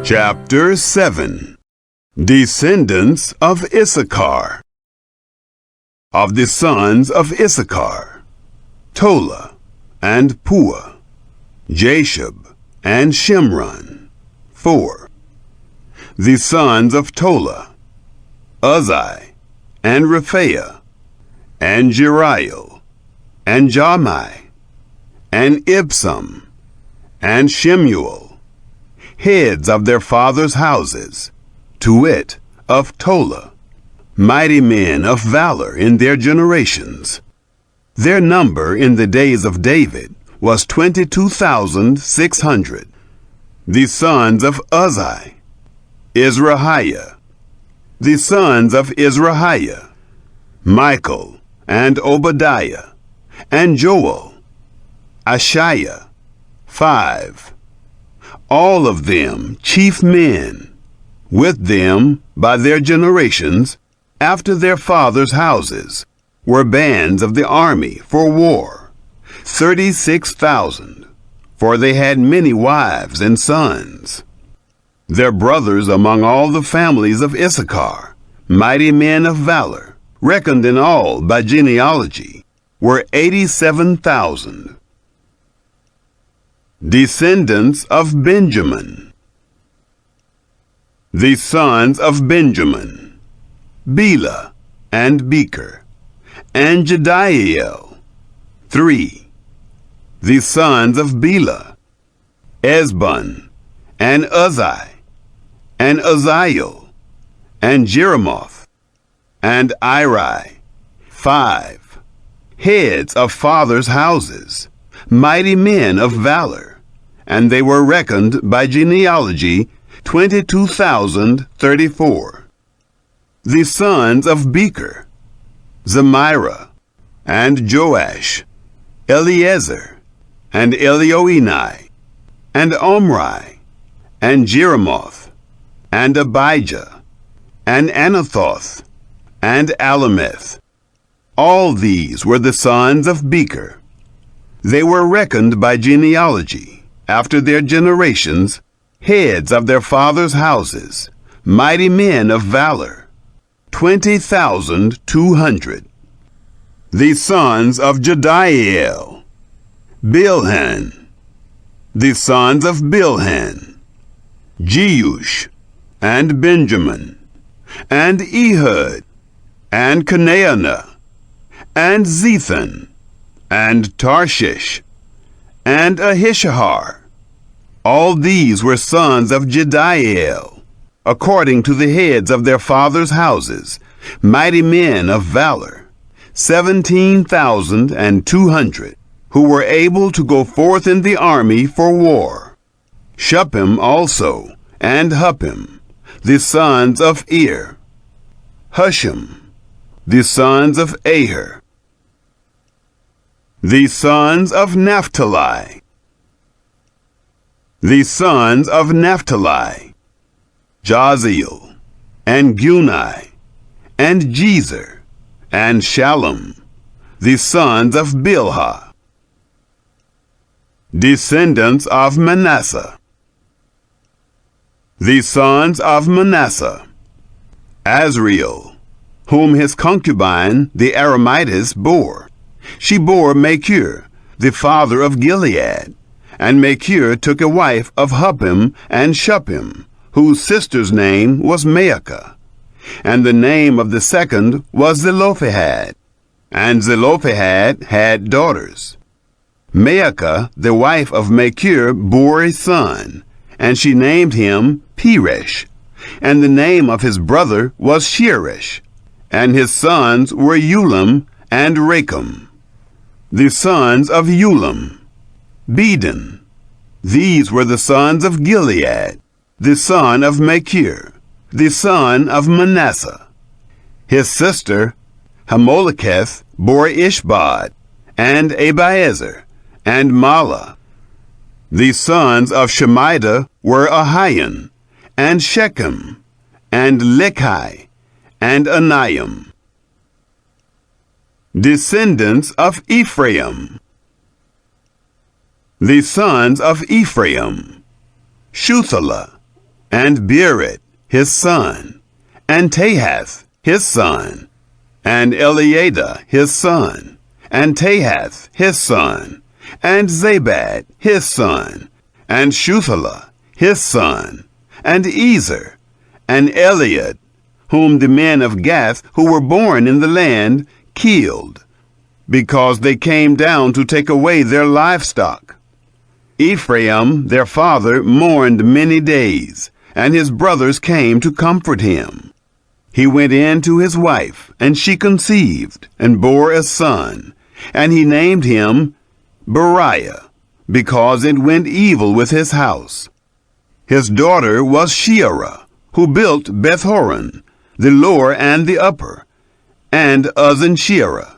Chapter 7. Descendants of Issachar. Of the sons of Issachar, Tola and Puah, Jashub and Shimron, 4. The sons of Tola, Uzzi and Rephaiah, and Jeriel, and Jahmai, and Ibsam, and Shemuel, heads of their fathers' houses, to wit, of Tola, mighty men of valor in their generations. Their number in the days of David was 22,600. The sons of Uzzi, Izrahiah. The sons of Izrahiah, Michael, and Obadiah, and Joel, Ashiah, 5. All of them chief men, with them by their generations, after their fathers' houses, were bands of the army for war, 36,000, for they had many wives and sons. Their brothers among all the families of Issachar, mighty men of valor, reckoned in all by genealogy, were 87,000. Descendants of Benjamin. The sons of Benjamin, Bela and Becher, and Jediael, 3. The sons of Bela, Ezbon, and Uzzi, and Uzziel, and Jeremoth, and Iri, 5. Heads of fathers' houses, mighty men of valor, and they were reckoned by genealogy 22,034. The sons of Becher, Zemira, and Joash, Eliezer, and Elioenai, and Omri, and Jeremoth, and Abijah, and Anathoth, and Alameth. All these were the sons of Becher. They were reckoned by genealogy, after their generations, heads of their fathers' houses, mighty men of valor, 20,200. The sons of Jediael, Bilhan. The sons of Bilhan, Jeush, and Benjamin, and Ehud, and Canaanah, and Zethan, and Tarshish, and Ahishahar. All these were sons of Jediael, according to the heads of their fathers' houses, mighty men of valor, 17,200, who were able to go forth in the army for war. Shuppim also, and Huppim, the sons of Ir. Hushim, the sons of Aher. The sons of Naphtali. The sons of Naphtali, Jaziel, and Guni, and Jezer, and Shallum, the sons of Bilhah. Descendants of Manasseh. The sons of Manasseh, Azriel, whom his concubine the Aramitess bore. She bore Machir, the father of Gilead, and Machir took a wife of Huppim and Shuppim, whose sister's name was Maacah, and the name of the second was Zelophehad, and Zelophehad had daughters. Maacah, the wife of Machir, bore a son, and she named him Peresh, and the name of his brother was Sheresh, and his sons were Ulam and Rakem. The sons of Ulam, Beden. These were the sons of Gilead, the son of Machir, the son of Manasseh. His sister, Hamoleketh, bore Ishbod, and Abiezer, and Mala. The sons of Shemida were Ahian, and Shechem, and Lechi, and Aniam. Descendants of Ephraim. The sons of Ephraim, Shuthelah, and Beeret his son, and Tahath his son, and Eliada his son, and Tahath his son, and Zabad his son, and Shuthalah his son, and Ezer, and Eliad, whom the men of Gath who were born in the land killed, because they came down to take away their livestock. Ephraim their father mourned many days, and his brothers came to comfort him. He went in to his wife, and she conceived, and bore a son, and he named him Beriah, because it went evil with his house. His daughter was Shearah, who built Beth-horon, the lower and the upper, and Uzzen-shearah.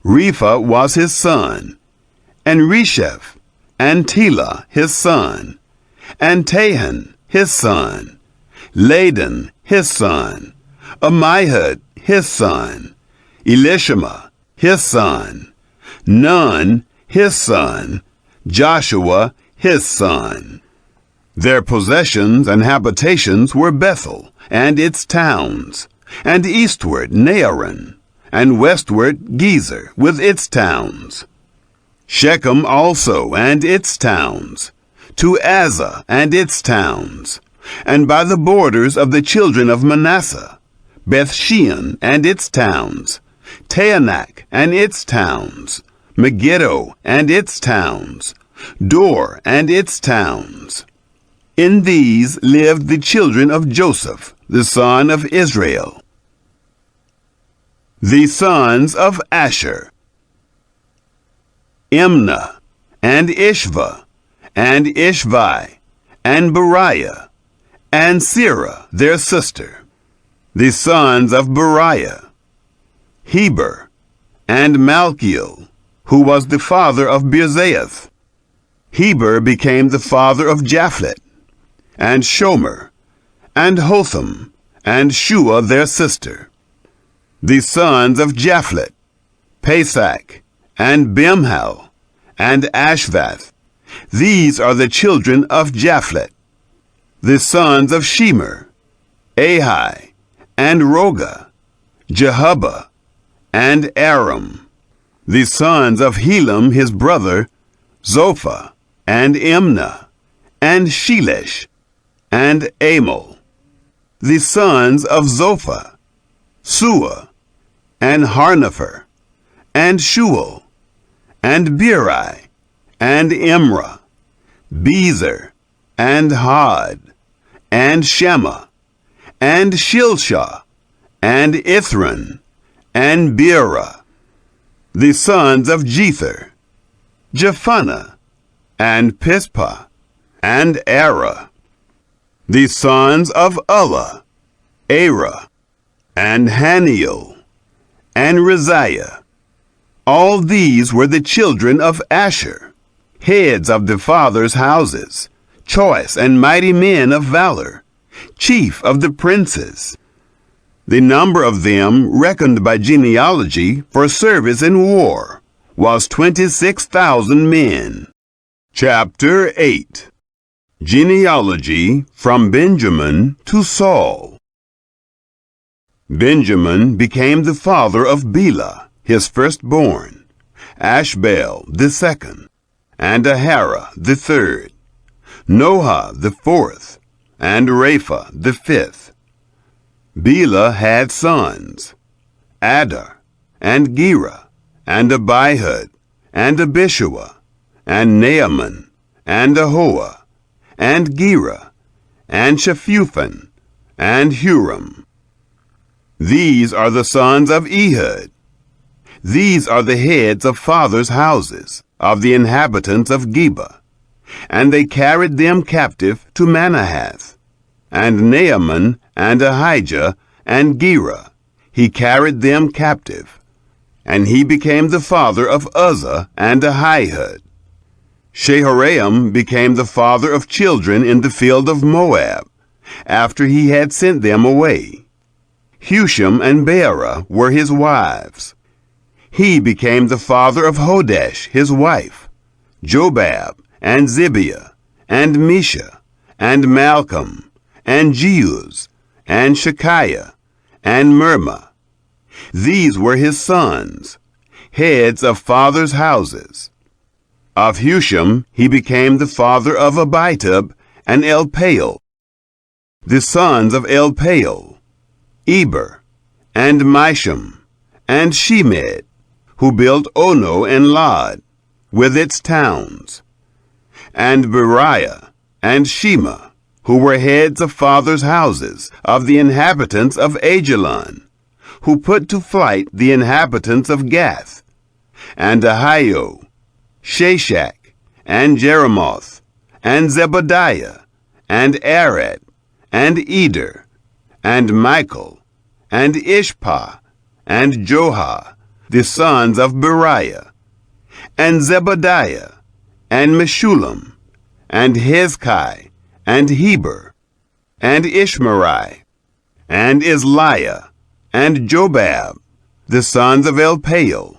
Repha was his son, and Resheph, and Telah his son, and Tahan his son, Ladan his son, Ammihud his son, Elishama his son, Nun his son, Joshua his son. Their possessions and habitations were Bethel and its towns, and eastward Naaran, and westward Gezer with its towns. Shechem also and its towns, to Azzah and its towns, and by the borders of the children of Manasseh, Beth-shean and its towns, Taanach and its towns, Megiddo and its towns, Dor and its towns. In these lived the children of Joseph, the son of Israel. The sons of Asher: Imnah, and Ishva, and Ishvi, and Beriah, and Serah their sister. The sons of Beriah: Heber, and Malchiel, who was the father of Birzaith. Heber became the father of Japhlet, and Shomer, and Hotham, and Shua their sister. The sons of Japhlet: Pesach, and Bimhal, and Ashvath. These are the children of Japhlet. The sons of Shemer: Ahi, and Roga, Jehubbah, and Aram. The sons of Helam his brother: Zophah, and Imnah, and Shelesh, and Amal. The sons of Zophah: Sua, and Harnepher, and Shual, and Beri, and Imrah, Bezer, and Had, and Shema, and Shilshah, and Ithran, and Beerah. The sons of Jether: Jephunneh, and Pispah, and Arah. The sons of Ulla: Arah, and Haniel, and Raziah. All these were the children of Asher, heads of the fathers' houses, choice and mighty men of valor, chief of the princes. The number of them, reckoned by genealogy for service in war, was 26,000 men. Chapter 8. Genealogy from Benjamin to Saul. Benjamin became the father of Bela, his firstborn, Ashbel the second, and Aharah the third, Noah the fourth, and Rapha the fifth. Bela had sons: Adar, and Gera, and Abihud, and Abishua, and Naaman, and Ahoah, and Gera, and Shephuphan, and Huram. These are the sons of Ehud. These are the heads of fathers' houses, of the inhabitants of Geba. And they carried them captive to Manahath. And Naaman, and Ahijah, and Gera, he carried them captive. And he became the father of Uzzah and Ahihud. Shaharaim became the father of children in the field of Moab, after he had sent them away. Husham and Beerah were his wives. He became the father of Hodesh his wife, Jobab, and Zibiah, and Misha, and Malcolm, and Jeuz, and Shekiah, and Mirma. These were his sons, heads of fathers' houses. Of Husham he became the father of Abitub and Elpaal. The sons of Elpaal, Eber, and Misham, and Shemed, who built Ono and Lod, with its towns, and Beriah, and Shema, who were heads of fathers' houses of the inhabitants of Ajalon, who put to flight the inhabitants of Gath, and Ahio, Shashak, and Jeremoth, and Zebadiah, and Arad, and Eder, and Michael, and Ishpah, and Johah, the sons of Beriah, and Zebadiah, and Meshullam, and Hezkai, and Heber, and Ishmerai, and Isliah, and Jobab, the sons of Elpaal,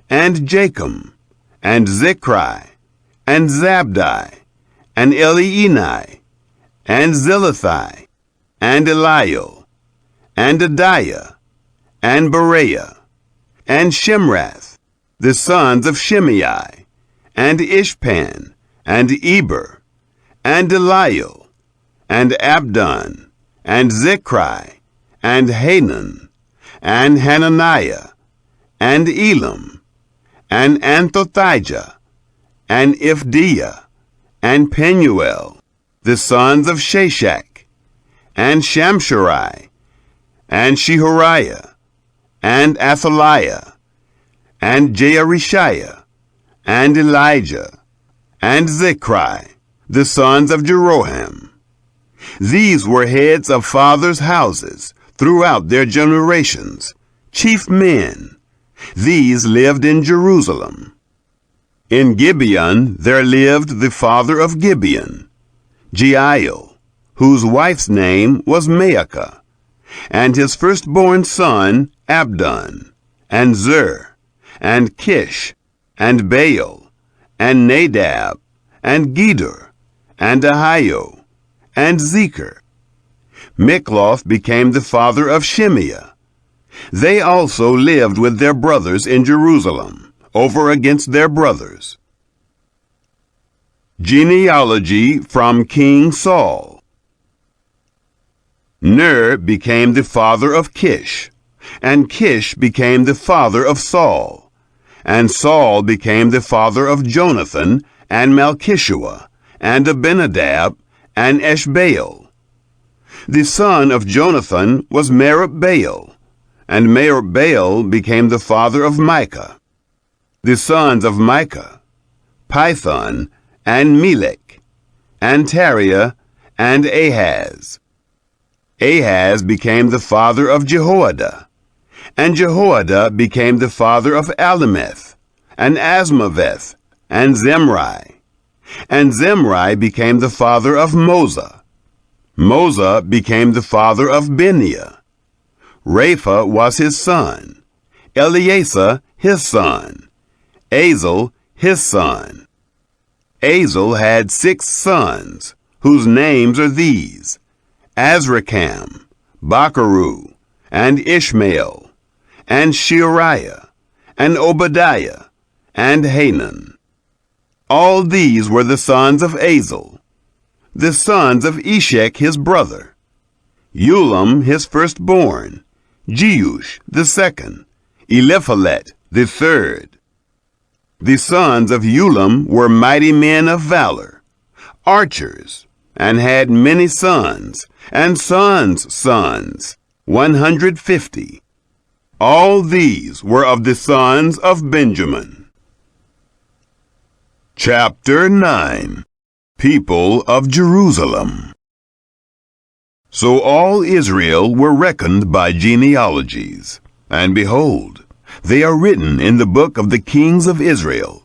and Jachim, and Zichri, and Zabdi, and Elienai, and Zilithai, and Eliel, and Adiah, and Bereah, and Shemrath, the sons of Shimei, and Ishpan, and Eber, and Eliel, and Abdon, and Zichri, and Hanan, and Hananiah, and Elam, and Anthothijah, and Ifdiah, and Penuel, the sons of Shashak, and Shamsherai, and Shehariah, and Athaliah, and Jearishiah, and Elijah, and Zichri, the sons of Jeroham. These were heads of fathers' houses throughout their generations, chief men. These lived in Jerusalem. In Gibeon there lived the father of Gibeon, Jeiel, whose wife's name was Maacah, and his firstborn son Abdon, and Zur, and Kish, and Baal, and Nadab, and Gedor, and Ahio, and Zecher. Mikloth became the father of Shimeah. They also lived with their brothers in Jerusalem, over against their brothers. Genealogy from King Saul. Ner became the father of Kish, and Kish became the father of Saul, and Saul became the father of Jonathan, and Malchishua, and Abinadab, and Eshbaal. The son of Jonathan was Merib-Baal, and Merib-Baal became the father of Micah. The sons of Micah, Python, and Melech, and Tariah, and Ahaz. Ahaz became the father of Jehoiada, and Jehoiada became the father of Alemeth, and Asmaveth, and Zemri. And Zemri became the father of Moza. Moza became the father of Benia. Rapha was his son, Eleasa his son, Azel his son. Azel had 6 sons, whose names are these: Azrikam, Bacharu, and Ishmael, and Sheariah, and Obadiah, and Hanan. All these were the sons of Azel. The sons of Eshek his brother: Ulam his firstborn, Jeush the second, Eliphalet the third. The sons of Ulam were mighty men of valor, archers, and had many sons, and sons' sons, 150. All these were of the sons of Benjamin. Chapter 9. People of Jerusalem. So all Israel were reckoned by genealogies, and behold, they are written in the book of the kings of Israel.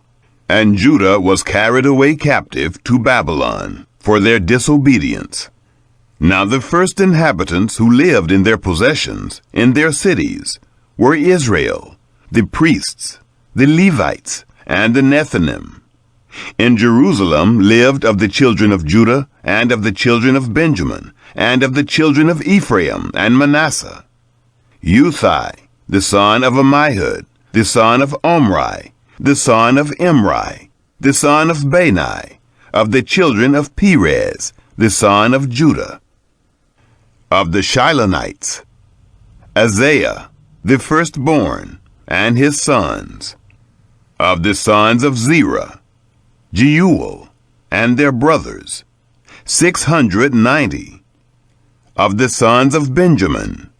And Judah was carried away captive to Babylon for their disobedience. Now the first inhabitants who lived in their possessions, in their cities, were Israel, the priests, the Levites, and the Nethinim. In Jerusalem lived of the children of Judah, and of the children of Benjamin, and of the children of Ephraim and Manasseh, Uthai, the son of Ammihud, the son of Omri, the son of Imri, the son of Bani, of the children of Perez, the son of Judah. Of the Shilonites, Isaiah, the firstborn, and his sons. Of the sons of Zerah, Jeuel, and their brothers, 690. Of the sons of Benjamin,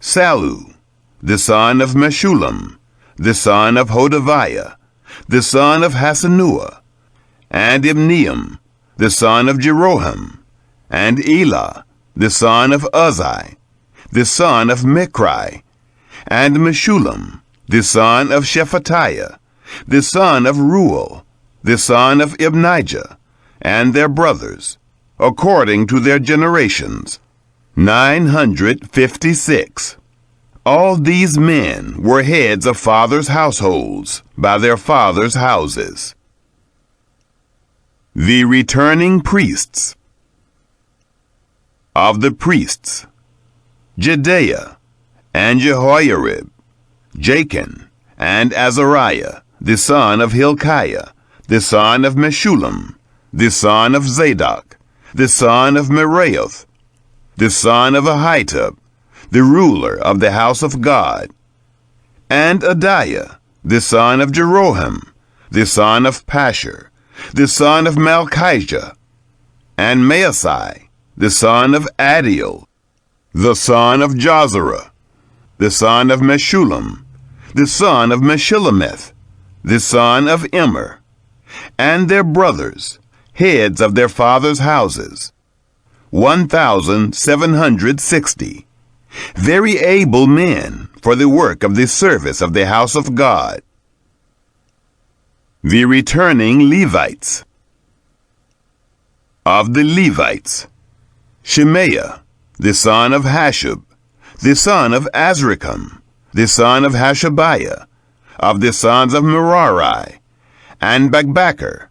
Sallu, the son of Meshullam, the son of Hodaviah, the son of Hassenuah, and Ibneam, the son of Jeroham, and Elah, the son of Uzzi, the son of Michri, and Meshullam, the son of Shephatiah, the son of Ruel, the son of Ibnijah, and their brothers, according to their generations, 956. All these men were heads of fathers' households by their fathers' houses. The returning priests. Of the priests, Jedaiah, and Jehoiarib, Jachin, and Azariah, the son of Hilkiah, the son of Meshullam, the son of Zadok, the son of Meraioth, the son of Ahitub, the ruler of the house of God, and Adiah, the son of Jeroham, the son of Pashur, the son of Malchijah, and Maasai, the son of Adiel, the son of Jozerah, the son of Meshullam, the son of Meshillemeth, the son of Immer, and their brothers, heads of their fathers' houses, 1,760, very able men for the work of the service of the house of God. The returning Levites. Of the Levites, Shemaiah, the son of Hashub, the son of Azrikam, the son of Hashabiah, of the sons of Merari, and Bakbakkar,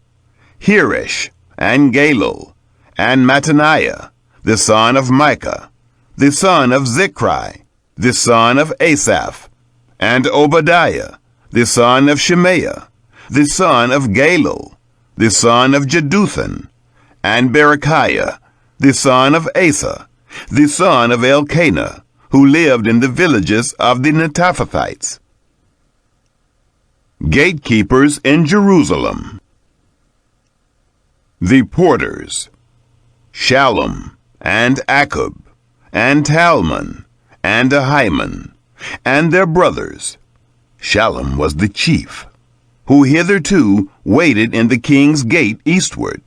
Hirish, and Galal, and Mattaniah, the son of Micah, the son of Zichri, the son of Asaph, and Obadiah, the son of Shemaiah, the son of Galal, the son of Jeduthun, and Berechiah, the son of Asa, the son of Elkanah, who lived in the villages of the Netophathites. Gatekeepers in Jerusalem. The porters, Shallum, and Akub, and Talmon, and Ahiman, and their brothers. Shallum was the chief, who hitherto waited in the king's gate eastward.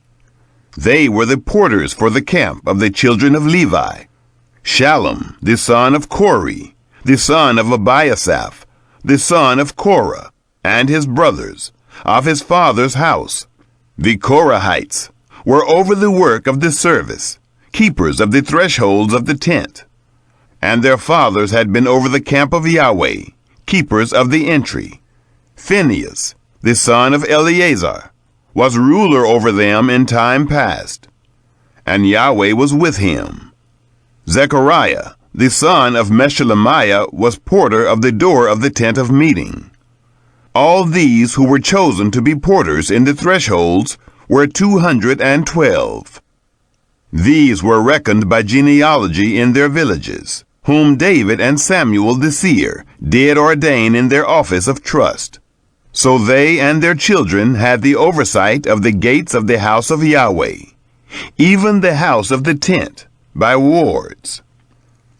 They were the porters for the camp of the children of Levi. Shallum, the son of Kori, the son of Abiasaph, the son of Korah, and his brothers, of his father's house. The Korahites were over the work of the service, keepers of the thresholds of the tent. And their fathers had been over the camp of Yahweh, keepers of the entry. Phinehas, the son of Eleazar, was ruler over them in time past, and Yahweh was with him. Zechariah, the son of Meshelemiah, was porter of the door of the tent of meeting. All these who were chosen to be porters in the thresholds were 212. These were reckoned by genealogy in their villages, whom David and Samuel the seer did ordain in their office of trust. So they and their children had the oversight of the gates of the house of Yahweh, even the house of the tent, by wards.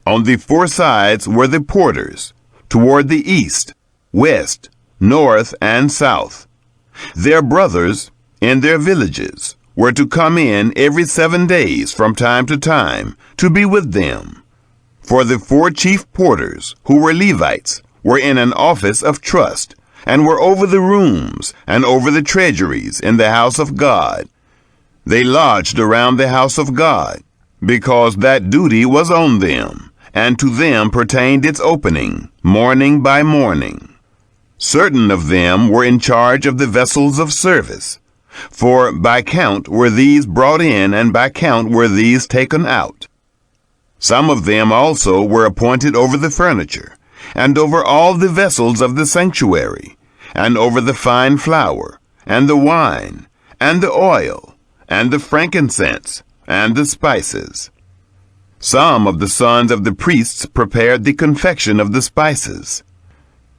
On the four sides were the porters, toward the east, west, north, and south. Their brothers, in their villages, were to come in every 7 days from time to time to be with them. For the 4 chief porters, who were Levites, were in an office of trust, and were over the rooms and over the treasuries in the house of God. They lodged around the house of God, because that duty was on them, and to them pertained its opening, morning by morning. Certain of them were in charge of the vessels of service, For by count were these brought in, and by count were these taken out. Some of them also were appointed over the furniture, and over all the vessels of the sanctuary, and over the fine flour, and the wine, and the oil, and the frankincense, and the spices. Some of the sons of the priests prepared the confection of the spices.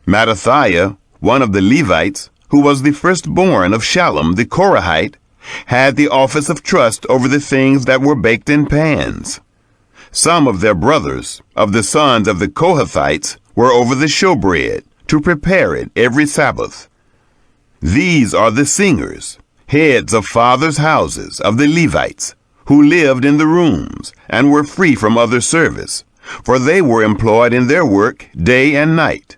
Mattathiah, one of the Levites, who was the firstborn of Shallum the Korahite, had the office of trust over the things that were baked in pans. Some of their brothers, of the sons of the Kohathites, were over the showbread, to prepare it every Sabbath. These are the singers, heads of fathers' houses of the Levites, who lived in the rooms, and were free from other service, for they were employed in their work day and night.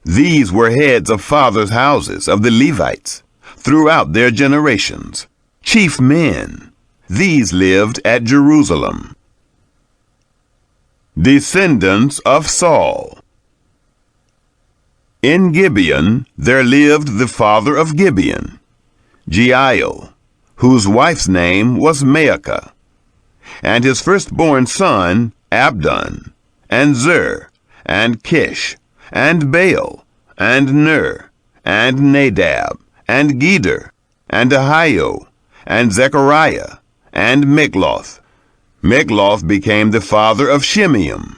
These were heads of fathers' houses of the Levites, throughout their generations, chief men. These lived at Jerusalem. Descendants of Saul. In Gibeon there lived the father of Gibeon, Jeiel, whose wife's name was Maacah, and his firstborn son Abdon, and Zur, and Kish, and Baal, and Ner, and Nadab, and Gedor, and Ahio, and Zechariah, and Mikloth. Mikloth became the father of Shimeam.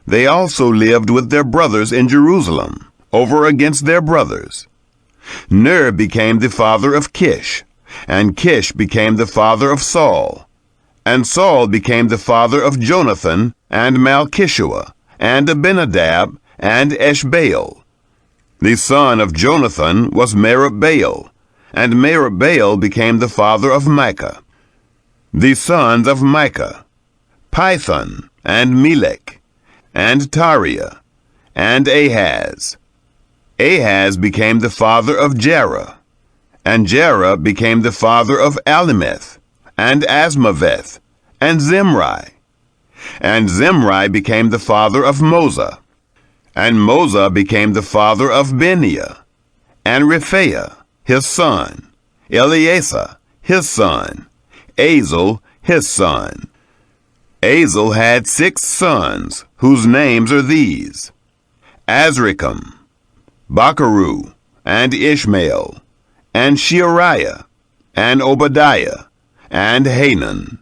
They also lived with their brothers in Jerusalem, over against their brothers. Ner became the father of Kish, and Kish became the father of Saul, and Saul became the father of Jonathan, and Malchishua, and Abinadab, and Eshbaal. The son of Jonathan was Merib-Baal, and Merib-Baal became the father of Micah. The sons of Micah, Pithon, and Melech, and Tariah, and Ahaz. Ahaz became the father of Jerah, and Jerah became the father of Alimeth, and Asmaveth, and Zimri. And Zimri became the father of Moza, and Moza became the father of Beniah, and Rephaiah, his son, Eleazar, his son, Azel, his son. Azel had 6 sons, whose names are these: Azrikam, Bacharu, and Ishmael, and Sheariah, and Obadiah, and Hanan.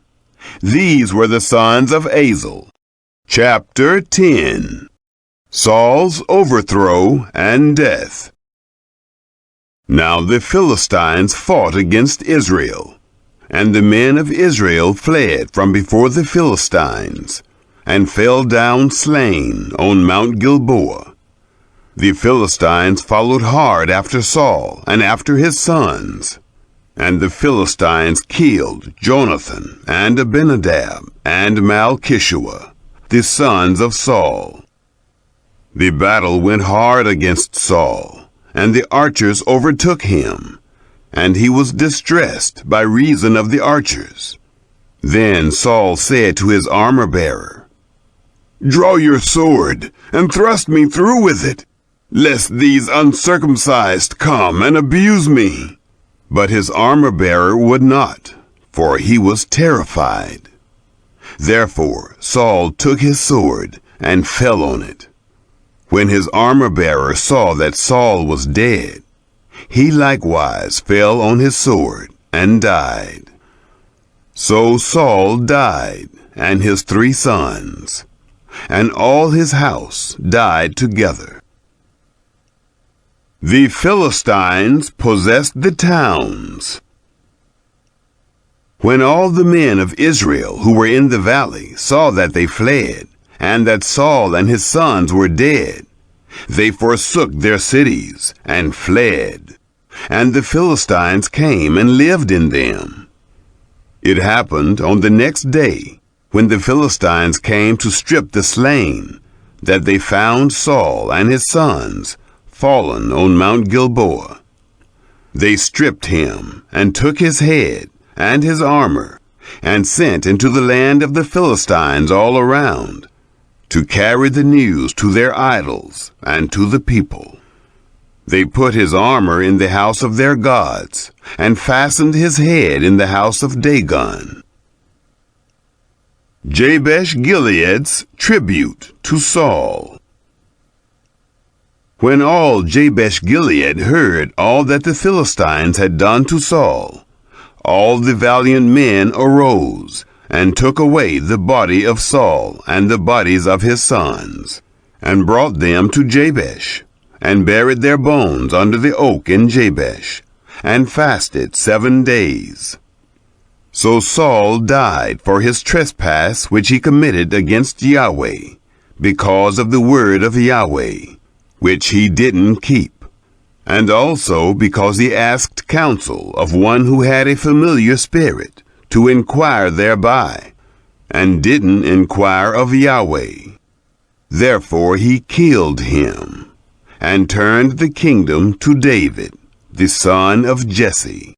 These were the sons of Azel. Chapter 10. Saul's overthrow and death. Now the Philistines fought against Israel, and the men of Israel fled from before the Philistines, and fell down slain on Mount Gilboa. The Philistines followed hard after Saul and after his sons, and the Philistines killed Jonathan and Abinadab and Malchishua, the sons of Saul. The battle went hard against Saul, and the archers overtook him, and he was distressed by reason of the archers. Then Saul said to his armor-bearer, "Draw your sword, and thrust me through with it, lest these uncircumcised come and abuse me." But his armor-bearer would not, for he was terrified. Therefore Saul took his sword and fell on it. When his armor-bearer saw that Saul was dead, he likewise fell on his sword and died. So Saul died, and his 3 sons, and all his house died together. The Philistines possessed the towns. When all the men of Israel who were in the valley saw that they fled, and that Saul and his sons were dead, they forsook their cities and fled, and the Philistines came and lived in them. It happened on the next day, when the Philistines came to strip the slain, that they found Saul and his sons fallen on Mount Gilboa. They stripped him, and took his head and his armor, and sent into the land of the Philistines all around, to carry the news to their idols and to the people. They put his armor in the house of their gods, and fastened his head in the house of Dagon. Jabesh Gilead's tribute to Saul. When all Jabesh Gilead heard all that the Philistines had done to Saul, all the valiant men arose, and took away the body of Saul and the bodies of his sons, and brought them to Jabesh, and buried their bones under the oak in Jabesh, and fasted 7 days. So Saul died for his trespass which he committed against Yahweh, because of the word of Yahweh, which he didn't keep, and also because he asked counsel of one who had a familiar spirit, to inquire thereby, and didn't inquire of Yahweh. Therefore he killed him, and turned the kingdom to David, the son of Jesse.